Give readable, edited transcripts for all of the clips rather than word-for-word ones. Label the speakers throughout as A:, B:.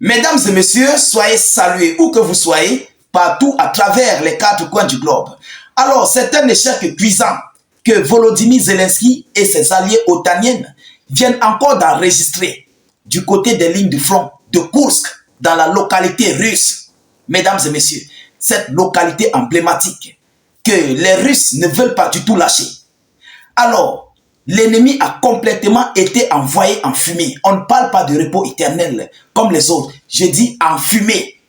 A: Mesdames et messieurs, soyez salués où que vous soyez, partout à travers les quatre coins du globe. Alors, c'est un échec cuisant que Volodymyr Zelensky et ses alliés otaniens viennent encore d'enregistrer du côté des lignes de front de Kursk, dans la localité russe. Mesdames et messieurs, cette localité emblématique que les Russes ne veulent pas du tout lâcher. Alors, l'ennemi a complètement été envoyé en fumée. On ne parle pas de repos éternel comme les autres. Je dis en fumée.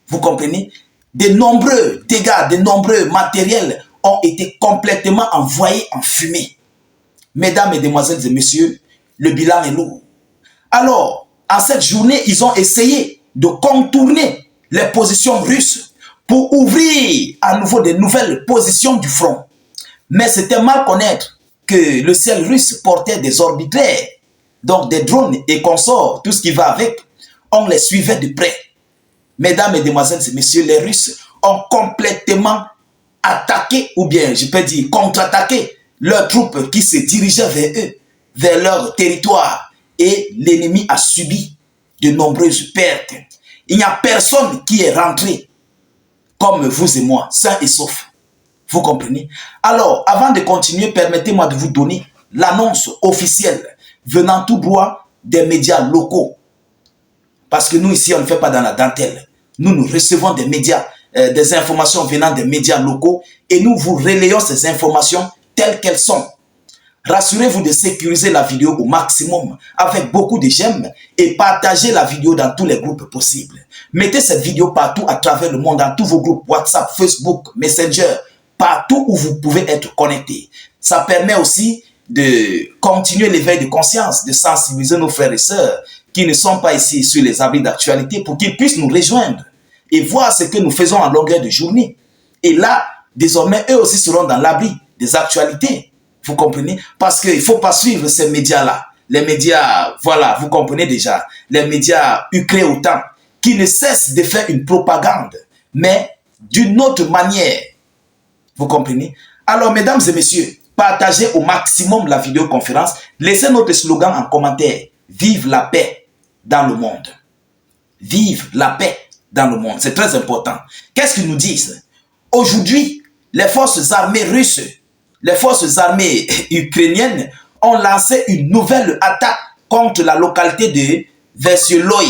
A: Vous comprenez? De nombreux dégâts, de nombreux matériels ont été complètement envoyés en fumée. Mesdames, mesdemoiselles et messieurs, le bilan est lourd. Alors, en cette journée, ils ont essayé de contourner les positions russes pour ouvrir à nouveau de nouvelles positions du front. Mais c'était mal connaître que le ciel russe portait des orbitaires, donc des drones et consorts, tout ce qui va avec, on les suivait de près. Mesdames, mesdemoiselles et messieurs, les Russes ont complètement attaqué, ou bien je peux dire contre-attaqué, leurs troupes qui se dirigeaient vers eux, vers leur territoire. Et l'ennemi a subi de nombreuses pertes. Il n'y a personne qui est rentré comme vous et moi, sain et sauf. Vous comprenez? Alors, avant de continuer, permettez-moi de vous donner l'annonce officielle venant tout droit des médias locaux. Parce que nous, ici, on ne fait pas dans la dentelle. Nous recevons des médias, des informations venant des médias locaux et nous vous relayons ces informations telles qu'elles sont. Rassurez-vous de sécuriser la vidéo au maximum avec beaucoup de j'aime et partagez la vidéo dans tous les groupes possibles. Mettez cette vidéo partout à travers le monde, dans tous vos groupes WhatsApp, Facebook, Messenger, partout où vous pouvez être connecté. Ça permet aussi de continuer l'éveil de conscience, de sensibiliser nos frères et sœurs qui ne sont pas ici sur les abris d'actualité pour qu'ils puissent nous rejoindre et voir ce que nous faisons en longueur de journée. Et là, désormais, eux aussi seront dans l'abri des actualités. Vous comprenez? Parce qu'il ne faut pas suivre ces médias-là. Les médias, voilà, vous comprenez déjà. Les médias ukrainiens qui ne cessent de faire une propagande, mais d'une autre manière. Vous comprenez? Alors, mesdames et messieurs, partagez au maximum la vidéoconférence. Laissez notre slogan en commentaire. Vive la paix dans le monde. Vive la paix dans le monde. C'est très important. Qu'est-ce qu'ils nous disent? Aujourd'hui, les forces armées russes, les forces armées ukrainiennes ont lancé une nouvelle attaque contre la localité de Versioloï.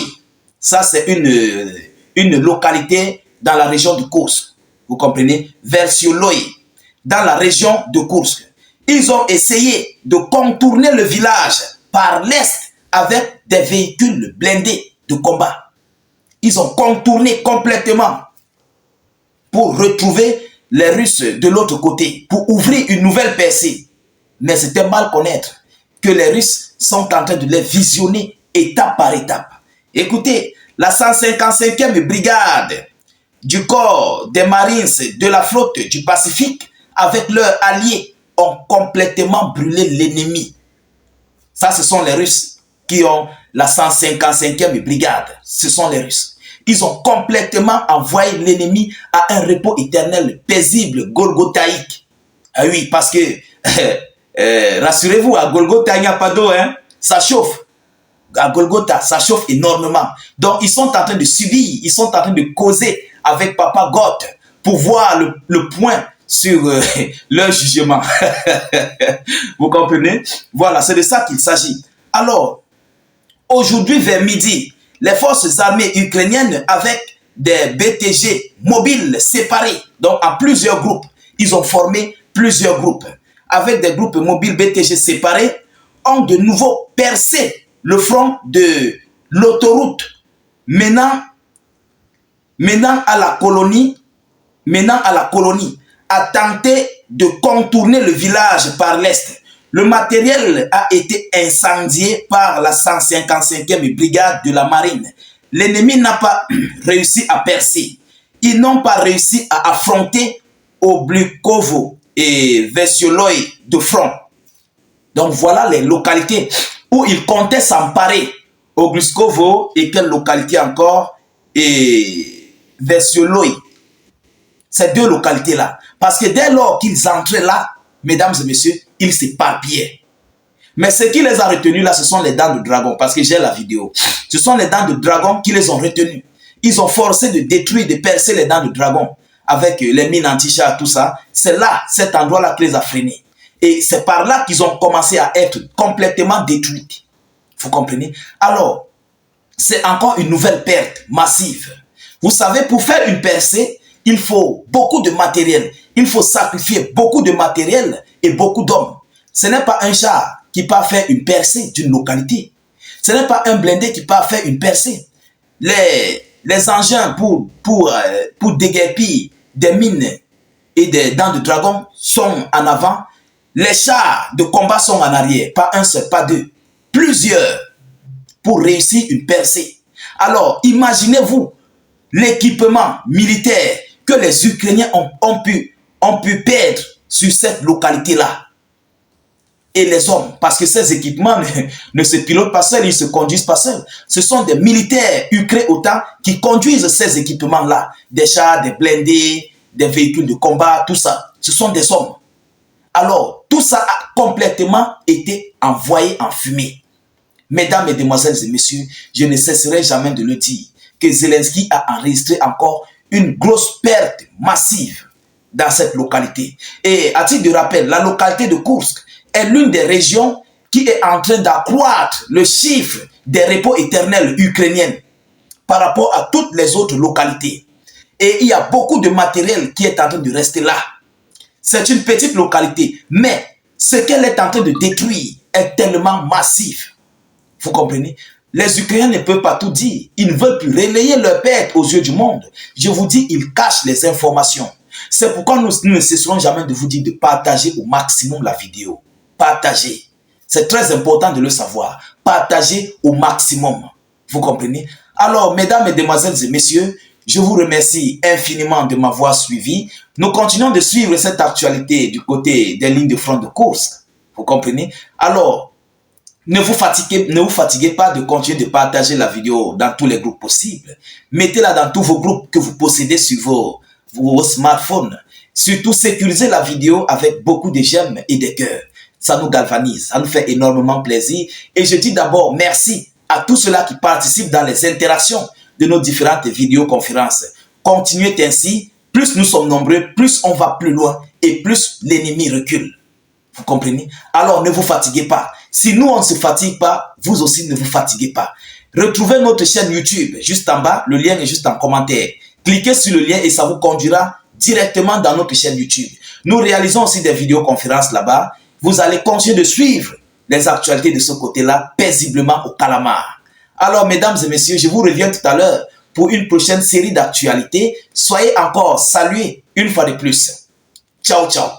A: Ça, c'est une localité dans la région de Kursk. Vous comprenez? Versioloï, dans la région de Kursk. Ils ont essayé de contourner le village par l'est avec des véhicules blindés de combat. Ils ont contourné complètement pour retrouver les Russes de l'autre côté, pour ouvrir une nouvelle percée. Mais c'était mal connaître que les Russes sont en train de les visionner étape par étape. Écoutez, la 155e brigade du corps des Marines de la flotte du Pacifique, avec leurs alliés, ont complètement brûlé l'ennemi. Ça, ce sont les Russes qui ont la 155e brigade. Ce sont les Russes. Ils ont complètement envoyé l'ennemi à un repos éternel, paisible, golgothaïque. Ah oui, parce que, rassurez-vous, à Golgotha, il n'y a pas d'eau, hein? Ça chauffe. À Golgotha, ça chauffe énormément. Donc, ils sont en train de subir, ils sont en train de causer avec Papa Goth pour voir le point sur leur jugement. Vous comprenez? Voilà, c'est de ça qu'il s'agit. Alors, aujourd'hui, vers midi, les forces armées ukrainiennes avec des BTG mobiles séparés, donc en plusieurs groupes, ils ont formé plusieurs groupes. Avec des groupes mobiles BTG séparés, ont de nouveau percé le front de l'autoroute menant à la colonie, a tenté de contourner le village par l'est. Le matériel a été incendié par la 155e brigade de la marine. L'ennemi n'a pas réussi à percer. Ils n'ont pas réussi à affronter Oblikovo et Versioloï de front. Donc voilà les localités où ils comptaient s'emparer. Oblikovo et quelle localité encore? Et Versioloï. Ces deux localités-là. Parce que dès lors qu'ils entraient là, mesdames et messieurs, ils s'éparpillaient. Mais ce qui les a retenus là, ce sont les dents de dragon, parce que j'ai la vidéo. Ce sont les dents de dragon qui les ont retenus. Ils ont forcé de détruire, de percer les dents de dragon avec les mines anti-char, tout ça. C'est là, cet endroit-là qui les a freinés. Et c'est par là qu'ils ont commencé à être complètement détruits. Vous comprenez? Alors, c'est encore une nouvelle perte massive. Vous savez, pour faire une percée, il faut beaucoup de matériel. Il faut sacrifier beaucoup de matériel et beaucoup d'hommes. Ce n'est pas un char qui peut faire une percée d'une localité. Ce n'est pas un blindé qui peut faire une percée. Les engins pour déguerpir des mines et des dents de dragon sont en avant. Les chars de combat sont en arrière. Pas un seul, pas deux. Plusieurs pour réussir une percée. Alors, imaginez-vous l'équipement militaire que les Ukrainiens ont pu perdre sur cette localité-là. Et les hommes, parce que ces équipements ne se pilotent pas seuls, ils ne se conduisent pas seuls. Ce sont des militaires ukrainiens autant qui conduisent ces équipements-là. Des chars, des blindés, des véhicules de combat, tout ça. Ce sont des hommes. Alors, tout ça a complètement été envoyé en fumée. Mesdames, mesdemoiselles et messieurs, je ne cesserai jamais de le dire, que Zelensky a enregistré encore une grosse perte massive dans cette localité. Et à titre de rappel, la localité de Koursk est l'une des régions qui est en train d'accroître le chiffre des repos éternels ukrainiens par rapport à toutes les autres localités. Et il y a beaucoup de matériel qui est en train de rester là. C'est une petite localité, mais ce qu'elle est en train de détruire est tellement massif. Vous comprenez? Les Ukrainiens ne peuvent pas tout dire. Ils ne veulent plus relayer leur perte aux yeux du monde. Je vous dis, ils cachent les informations. C'est pourquoi nous ne cesserons jamais de vous dire de partager au maximum la vidéo. Partagez. C'est très important de le savoir. Partagez au maximum. Vous comprenez? Alors, mesdames, mesdemoiselles et messieurs, je vous remercie infiniment de m'avoir suivi. Nous continuons de suivre cette actualité du côté des lignes de front de Koursk. Vous comprenez? Alors, ne vous fatiguez pas de continuer de partager la vidéo dans tous les groupes possibles. Mettez-la dans tous vos groupes que vous possédez sur vos smartphones. Surtout, sécurisez la vidéo avec beaucoup de j'aime et de cœurs. Ça nous galvanise, ça nous fait énormément plaisir. Et je dis d'abord merci à tous ceux-là qui participent dans les interactions de nos différentes vidéoconférences. Continuez ainsi, plus nous sommes nombreux, plus on va plus loin et plus l'ennemi recule. Vous comprenez? Alors ne vous fatiguez pas. Si nous on ne se fatigue pas, vous aussi ne vous fatiguez pas. Retrouvez notre chaîne YouTube juste en bas, le lien est juste en commentaire. Cliquez sur le lien et ça vous conduira directement dans notre chaîne YouTube. Nous réalisons aussi des vidéoconférences là-bas. Vous allez continuer de suivre les actualités de ce côté-là paisiblement au calamar. Alors, mesdames et messieurs, je vous reviens tout à l'heure pour une prochaine série d'actualités. Soyez encore salués une fois de plus. Ciao, ciao.